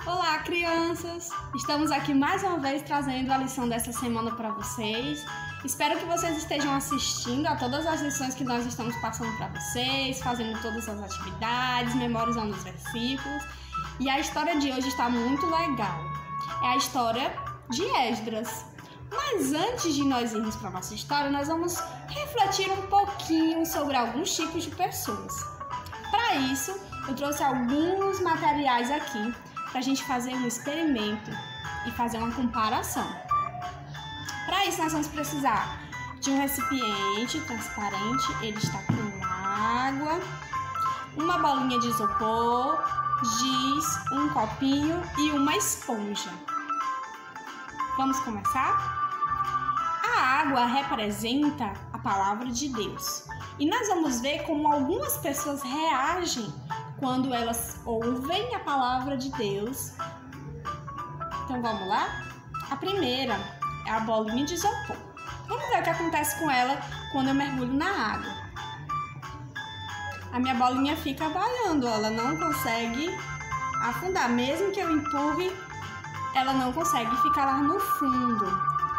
Olá, crianças! Estamos aqui mais uma vez trazendo a lição dessa semana para vocês. Espero que vocês estejam assistindo a todas as lições que nós estamos passando para vocês, fazendo todas as atividades, memorizando os versículos. E a história de hoje está muito legal. É a história de Esdras. Mas antes de nós irmos para a nossa história, nós vamos refletir um pouquinho sobre alguns tipos de pessoas. Para isso, eu trouxe alguns materiais aqui para a gente fazer um experimento e fazer uma comparação. Para isso, nós vamos precisar de um recipiente transparente, ele está com água, uma bolinha de isopor, giz, um copinho e uma esponja. Vamos começar? A água representa a palavra de Deus e nós vamos ver como algumas pessoas reagem quando elas ouvem a palavra de Deus. Então vamos lá? A primeira é a bolinha de isopor. Vamos ver o que acontece com ela quando eu mergulho na água. A minha bolinha fica boiando, ela não consegue afundar. Mesmo que eu empurre, ela não consegue ficar lá no fundo.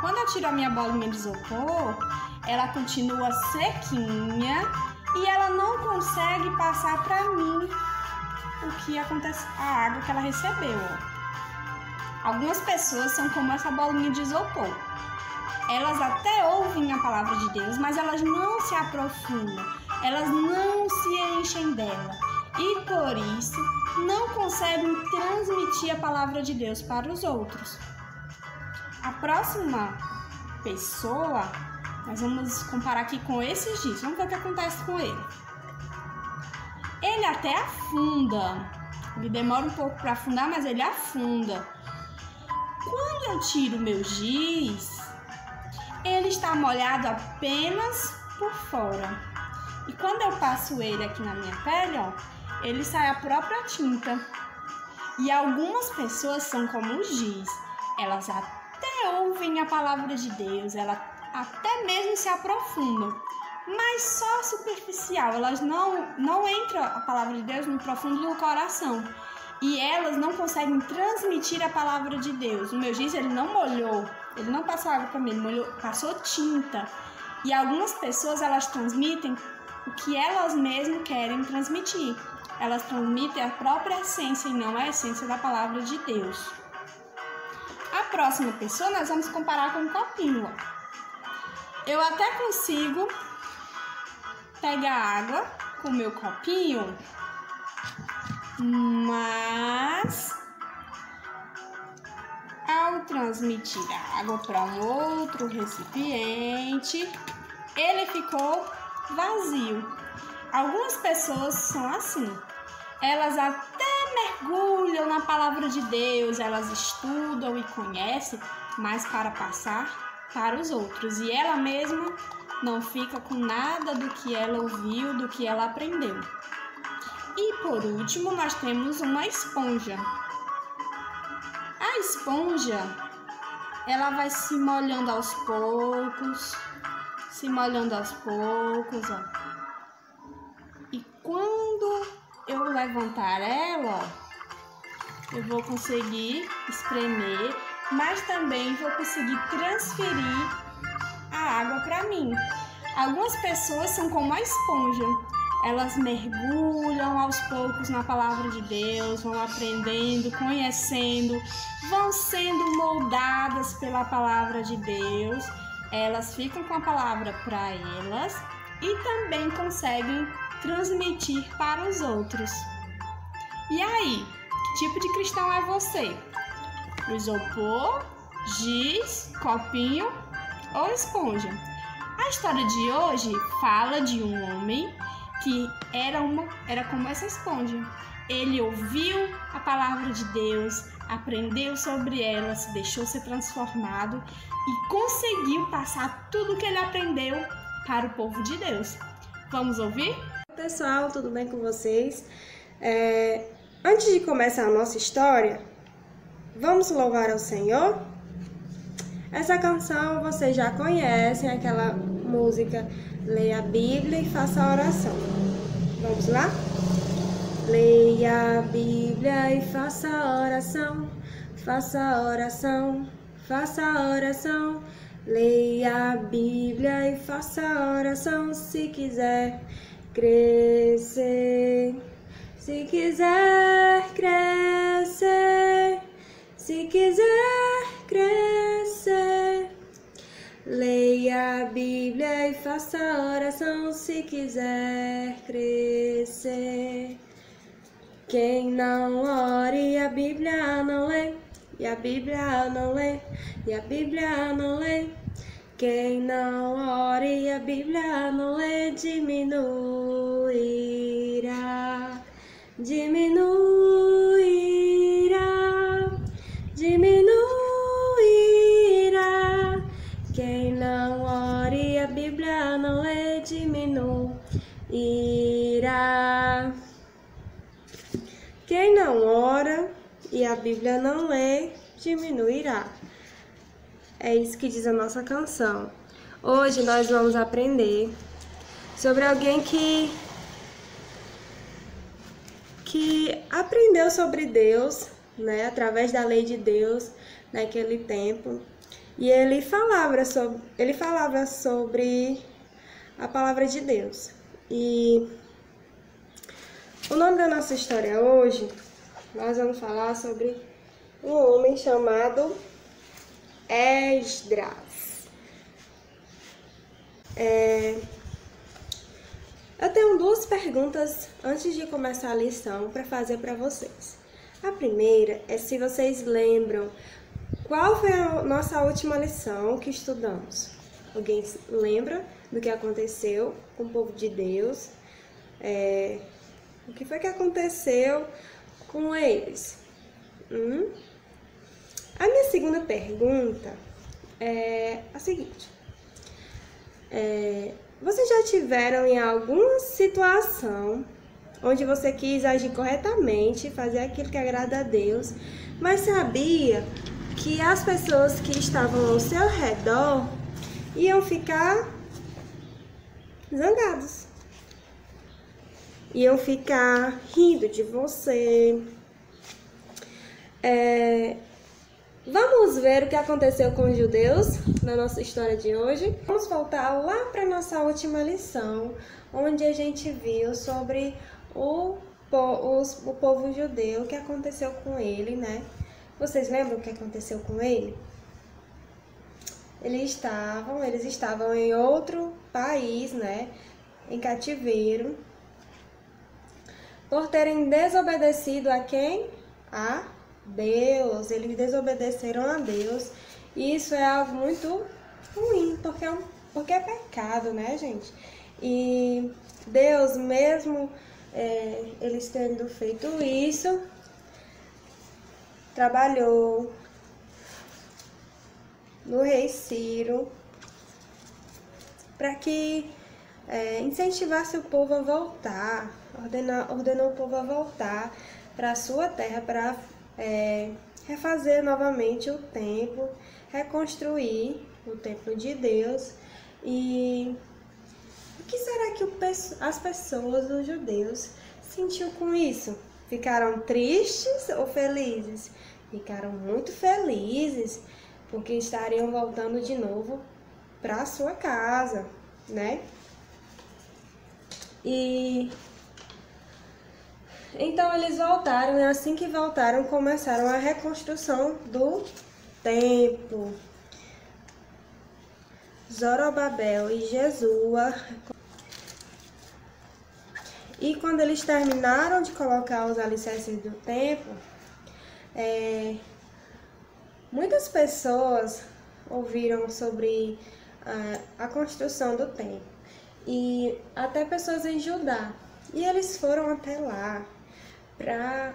Quando eu tiro a minha bolinha de isopor, ela continua sequinha e ela não consegue passar para mim o que acontece, a água que ela recebeu. Algumas pessoas são como essa bolinha de isopor. Elas até ouvem a palavra de Deus, mas elas não se aprofundam, elas não se enchem dela e por isso não conseguem transmitir a palavra de Deus para os outros. A próxima pessoa, nós vamos comparar aqui com esse giz. Vamos ver o que acontece com ele. Ele até afunda. Ele demora um pouco para afundar, mas ele afunda. Quando eu tiro meu giz, ele está molhado apenas por fora. E quando eu passo ele aqui na minha pele, ó, ele sai a própria tinta. E algumas pessoas são como o giz. Elas até ouvem a palavra de Deus, elas até mesmo se aprofundam, mas só superficial. Elas não entram a palavra de Deus no profundo do coração. E elas não conseguem transmitir a palavra de Deus. O meu giz, ele não molhou, ele não passou água para mim, ele molhou, passou tinta. E algumas pessoas, elas transmitem o que elas mesmas querem transmitir. Elas transmitem a própria essência e não a essência da palavra de Deus. A próxima pessoa, nós vamos comparar com um copinho. Eu até consigo pegar água com o meu copinho, mas ao transmitir a água para um outro recipiente, ele ficou vazio. Algumas pessoas são assim. Elas até mergulham na palavra de Deus, elas estudam e conhecem, mas para passar para os outros. E ela mesma não fica com nada do que ela ouviu, do que ela aprendeu. E por último, nós temos uma esponja. A esponja, ela vai se molhando aos poucos, ó. E quando eu levantar ela, eu vou conseguir espremer, mas também vou conseguir transferir a água para mim. Algumas pessoas são como a esponja. Elas mergulham aos poucos na palavra de Deus, vão aprendendo, conhecendo, vão sendo moldadas pela palavra de Deus. Elas ficam com a palavra para elas e também conseguem transmitir para os outros. E aí, que tipo de cristão é você? Isopor, giz, copinho ou esponja? A história de hoje fala de um homem que era como essa esponja. Ele ouviu a palavra de Deus, aprendeu sobre ela, se deixou ser transformado e conseguiu passar tudo que ele aprendeu para o povo de Deus. Vamos ouvir? Pessoal, tudo bem com vocês? Antes de começar a nossa história, vamos louvar ao Senhor? Essa canção vocês já conhecem, aquela música Leia a Bíblia e faça a oração. Vamos lá? Leia Leia a Bíblia e faça oração, faça oração, faça oração. Leia a Bíblia e faça oração se quiser crescer. Se quiser crescer, se quiser crescer. Leia a Bíblia e faça oração se quiser crescer. Quem não ore, a Bíblia não lê, e a Bíblia não lê, e a Bíblia não lê. Quem não ore, a Bíblia não lê, diminuirá, diminuirá, diminuirá. Quem não ore, a Bíblia não lê, diminuirá. Quem não ora e a Bíblia não lê, diminuirá. É isso que diz a nossa canção. Hoje nós vamos aprender sobre alguém que aprendeu sobre Deus, né, através da lei de Deus naquele tempo. E ele falava sobre a palavra de Deus. E o nome da nossa história hoje, nós vamos falar sobre um homem chamado Esdras. Eu tenho duas perguntas antes de começar a lição para fazer para vocês. A primeira é se vocês lembram qual foi a nossa última lição que estudamos. Alguém lembra do que aconteceu com o povo de Deus? O que foi que aconteceu com eles? A minha segunda pergunta é a seguinte. Vocês já tiveram em alguma situação onde você quis agir corretamente, fazer aquilo que agrada a Deus, mas sabia que as pessoas que estavam ao seu redor iam ficar zangados? Iam ficar rindo de você. Vamos ver o que aconteceu com os judeus na nossa história de hoje. Vamos voltar lá para a nossa última lição, onde a gente viu sobre o povo judeu, o que aconteceu com ele, né? Vocês lembram o que aconteceu com ele? Eles estavam em outro país, né? Em cativeiro, por terem desobedecido a quem? A Deus. Eles desobedeceram a Deus. E isso é algo muito ruim, porque é pecado, né, gente? E Deus, mesmo eles tendo feito isso, trabalhou no rei Ciro para que incentivasse o povo a voltar, ordenou o povo a voltar para a sua terra, para refazer novamente o templo, reconstruir o templo de Deus. E o que será que as pessoas, os judeus, sentiu com isso? Ficaram tristes ou felizes? Ficaram muito felizes, porque estariam voltando de novo para a sua casa, né? E então eles voltaram, e assim que voltaram, começaram a reconstrução do templo. Zorobabel e Jesua. E quando eles terminaram de colocar os alicerces do templo, muitas pessoas ouviram sobre a construção do templo, e até pessoas em Judá. E eles foram até lá para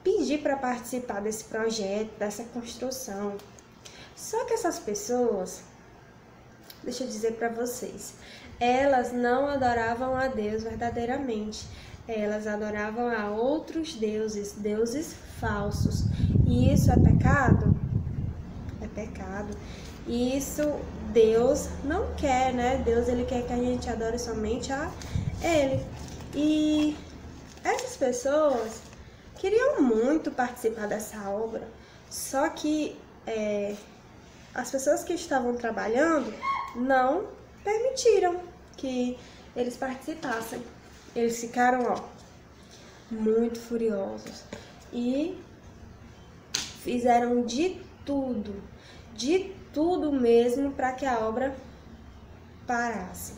pedir para participar desse projeto, dessa construção. Só que essas pessoas, deixa eu dizer para vocês, elas não adoravam a Deus verdadeiramente. Elas adoravam a outros deuses, deuses falsos. E isso é pecado? É pecado. E isso Deus não quer, né? Deus, ele quer que a gente adore somente a Ele. E essas pessoas queriam muito participar dessa obra, só que as pessoas que estavam trabalhando não permitiram que eles participassem. Eles ficaram, muito furiosos e fizeram de tudo mesmo para que a obra parasse.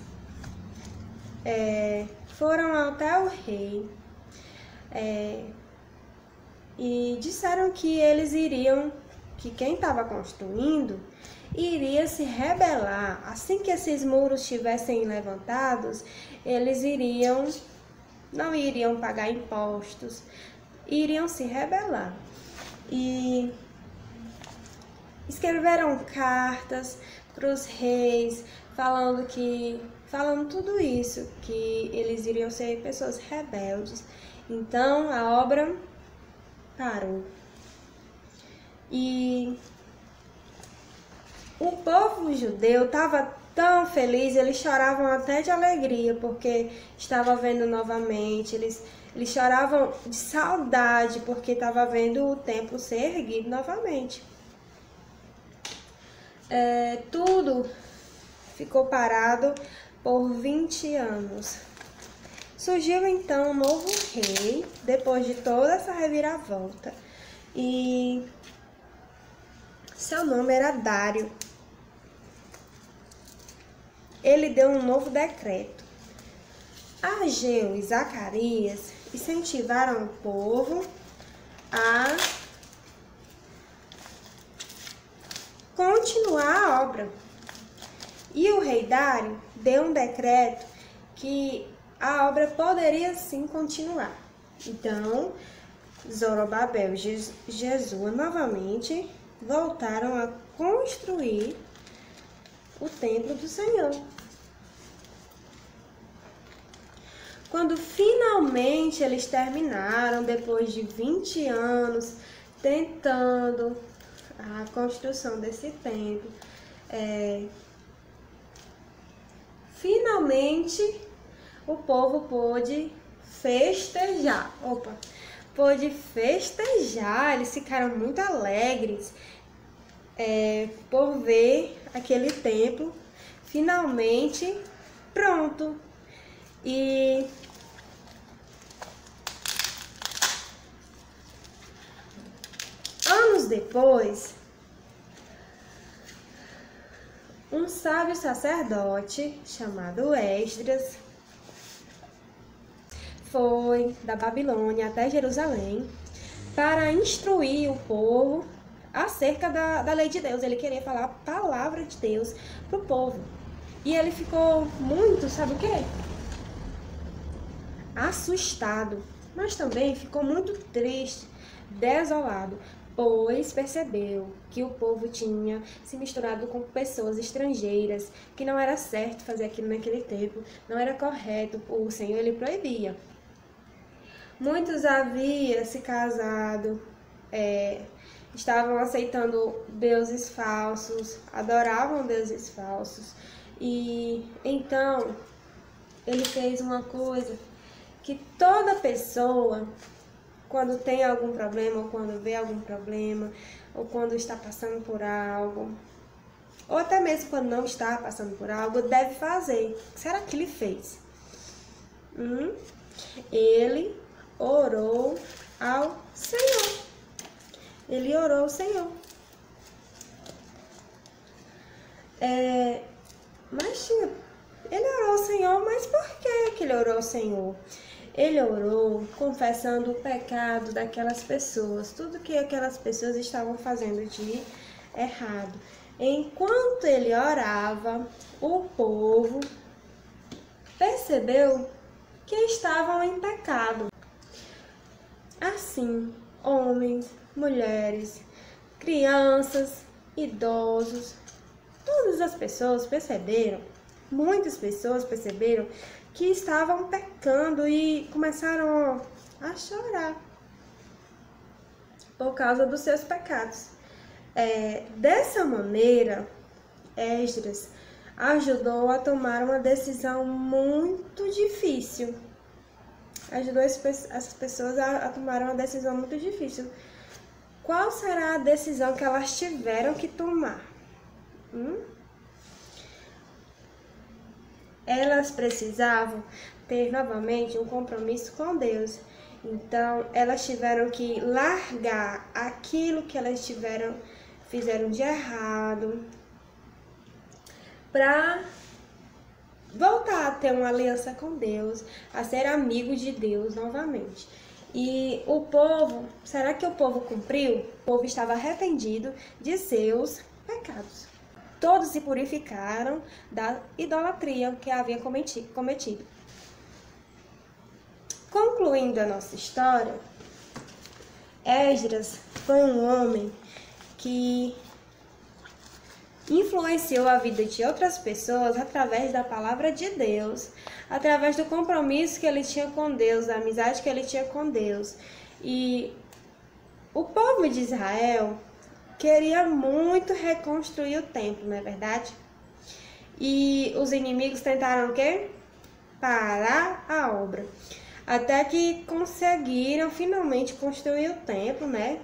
Foram até o rei e disseram que que quem estava construindo iria se rebelar. Assim que esses muros estivessem levantados, eles não iriam pagar impostos, iriam se rebelar. E escreveram cartas para os reis falando tudo isso, que eles iriam ser pessoas rebeldes. Então a obra parou. E o povo judeu estava tão feliz, eles choravam até de alegria, porque estava vendo novamente, eles choravam de saudade, porque estava vendo o templo ser erguido novamente. Tudo ficou parado por 20 anos. Surgiu então um novo rei, depois de toda essa reviravolta, e seu nome era Dário. Ele deu um novo decreto. Ageu e Zacarias incentivaram o povo a continuar a obra. E o rei Dário deu um decreto que a obra poderia sim continuar. Então, Zorobabel e Jesua novamente voltaram a construir o templo do Senhor. Quando finalmente eles terminaram, depois de 20 anos tentando a construção desse templo, finalmente o povo pôde festejar. Eles ficaram muito alegres por ver aquele templo finalmente pronto. E anos depois, um sábio sacerdote chamado Esdras foi da Babilônia até Jerusalém para instruir o povo acerca da lei de Deus. Ele queria falar a palavra de Deus para o povo. E ele ficou muito, sabe o quê? Assustado, mas também ficou muito triste, desolado, pois percebeu que o povo tinha se misturado com pessoas estrangeiras, que não era certo fazer aquilo naquele tempo, não era correto, o Senhor ele proibia. Muitos haviam se casado, estavam aceitando deuses falsos, adoravam deuses falsos. E então ele fez uma coisa que toda pessoa, quando tem algum problema, ou quando vê algum problema, ou quando está passando por algo, ou até mesmo quando não está passando por algo, deve fazer. O que será que ele fez? Ele orou ao Senhor. Ele orou ao Senhor. Ele orou ao Senhor, mas por que ele orou ao Senhor? Ele orou confessando o pecado daquelas pessoas, tudo que aquelas pessoas estavam fazendo de errado. Enquanto ele orava, o povo percebeu que estavam em pecado. Assim, homens, mulheres, crianças, idosos, todas as pessoas perceberam, muitas pessoas perceberam que estavam pecando e começaram a chorar por causa dos seus pecados. Dessa maneira, Esdras ajudou a tomar uma decisão muito difícil. ajudou essas pessoas a tomar uma decisão muito difícil. Qual será a decisão que elas tiveram que tomar? Elas precisavam ter novamente um compromisso com Deus. Então, elas tiveram que largar aquilo que elas fizeram de errado para voltar a ter uma aliança com Deus, a ser amigo de Deus novamente. E o povo, será que o povo cumpriu? O povo estava arrependido de seus pecados. Todos se purificaram da idolatria que havia cometido. Concluindo a nossa história, Esdras foi um homem que influenciou a vida de outras pessoas através da palavra de Deus, através do compromisso que ele tinha com Deus, da amizade que ele tinha com Deus. E o povo de Israel queria muito reconstruir o templo, não é verdade? E os inimigos tentaram o quê? Parar a obra. Até que conseguiram finalmente construir o templo, né?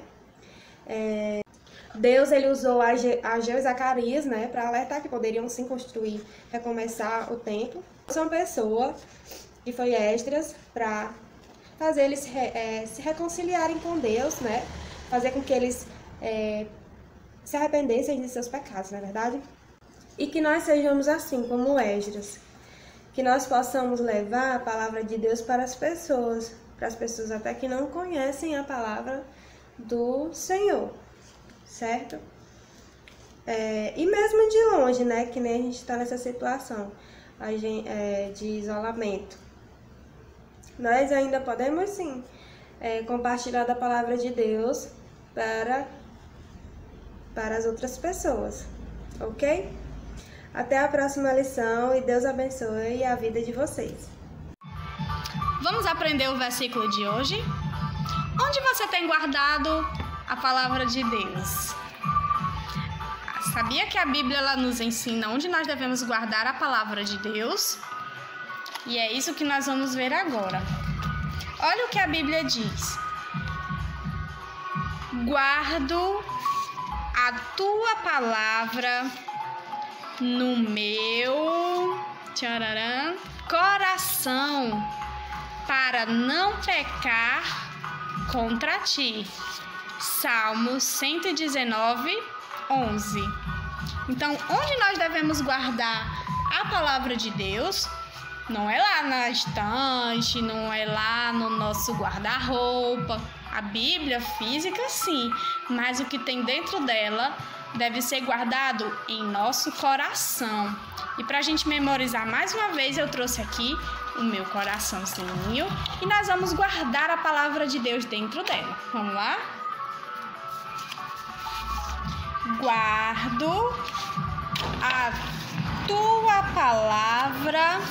Deus ele usou Ageu e Zacarias, né, para alertar que poderiam sim construir, recomeçar o templo. Uma pessoa, que foi Esdras, para fazer eles se reconciliarem com Deus, né? Fazer com que eles se arrependessem de seus pecados, não é verdade? E que nós sejamos assim como Esdras. Que nós possamos levar a palavra de Deus para as pessoas até que não conhecem a palavra do Senhor, certo? E mesmo de longe, né, que nem a gente está nessa situação de isolamento, nós ainda podemos sim compartilhar da palavra de Deus para as outras pessoas, ok? Até a próxima lição e Deus abençoe a vida de vocês. Vamos aprender o versículo de hoje? Onde você tem guardado a palavra de Deus? Sabia que a Bíblia ela nos ensina onde nós devemos guardar a palavra de Deus? E é isso que nós vamos ver agora. Olha o que a Bíblia diz. Guardo a tua palavra no meu coração para não pecar contra ti. Salmos 119, 11. Então, onde nós devemos guardar a palavra de Deus? Não é lá na estante, não é lá no nosso guarda-roupa. A Bíblia física, sim, mas o que tem dentro dela deve ser guardado em nosso coração. E para a gente memorizar mais uma vez, eu trouxe aqui o meu coraçãozinho e nós vamos guardar a palavra de Deus dentro dela. Vamos lá? Guardo a tua palavra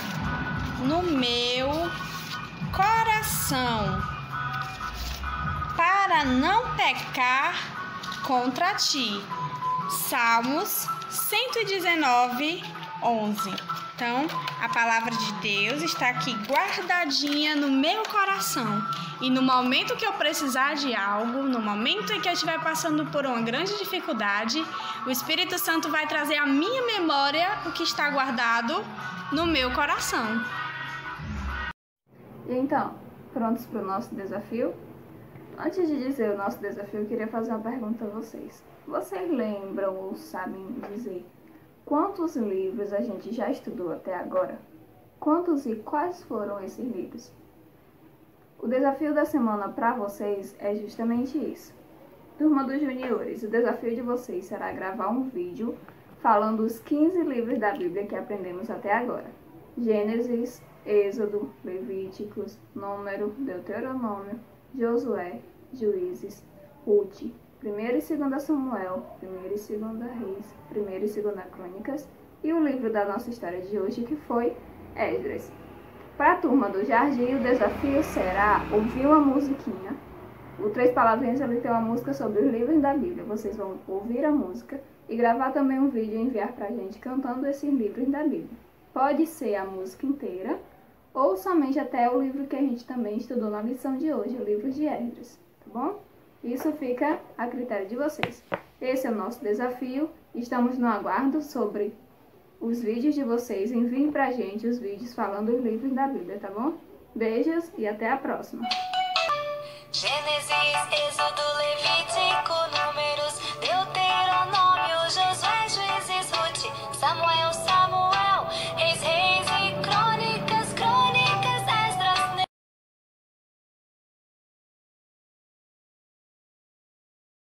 no meu coração para não pecar contra ti. Salmos 119, 11. Então, a palavra de Deus está aqui guardadinha no meu coração. E no momento que eu precisar de algo, no momento em que eu estiver passando por uma grande dificuldade, o Espírito Santo vai trazer à minha memória o que está guardado no meu coração. E então, prontos para o nosso desafio? Antes de dizer o nosso desafio, eu queria fazer uma pergunta a vocês. Vocês lembram ou sabem dizer quantos livros a gente já estudou até agora? Quantos e quais foram esses livros? O desafio da semana para vocês é justamente isso. Turma dos Juniores, o desafio de vocês será gravar um vídeo falando os 15 livros da Bíblia que aprendemos até agora. Gênesis, Êxodo, Levíticos, Número, Deuteronômio, Josué, Juízes, Ruth, 1º e 2º Samuel, 1º e 2º Reis, 1º e 2º Crônicas e o livro da nossa história de hoje que foi Esdras. Para a turma do Jardim, o desafio será ouvir uma musiquinha. O Três Palavrinhas ele tem uma música sobre os livros da Bíblia. Vocês vão ouvir a música e gravar também um vídeo e enviar para a gente cantando esses livros da Bíblia. Pode ser a música inteira ou somente até o livro que a gente também estudou na lição de hoje, o livro de Esdras, tá bom? Isso fica a critério de vocês. Esse é o nosso desafio. Estamos no aguardo sobre os vídeos de vocês. Enviem pra gente os vídeos falando os livros da Bíblia, tá bom? Beijos e até a próxima. Gênesis, Êxodo, Levítico.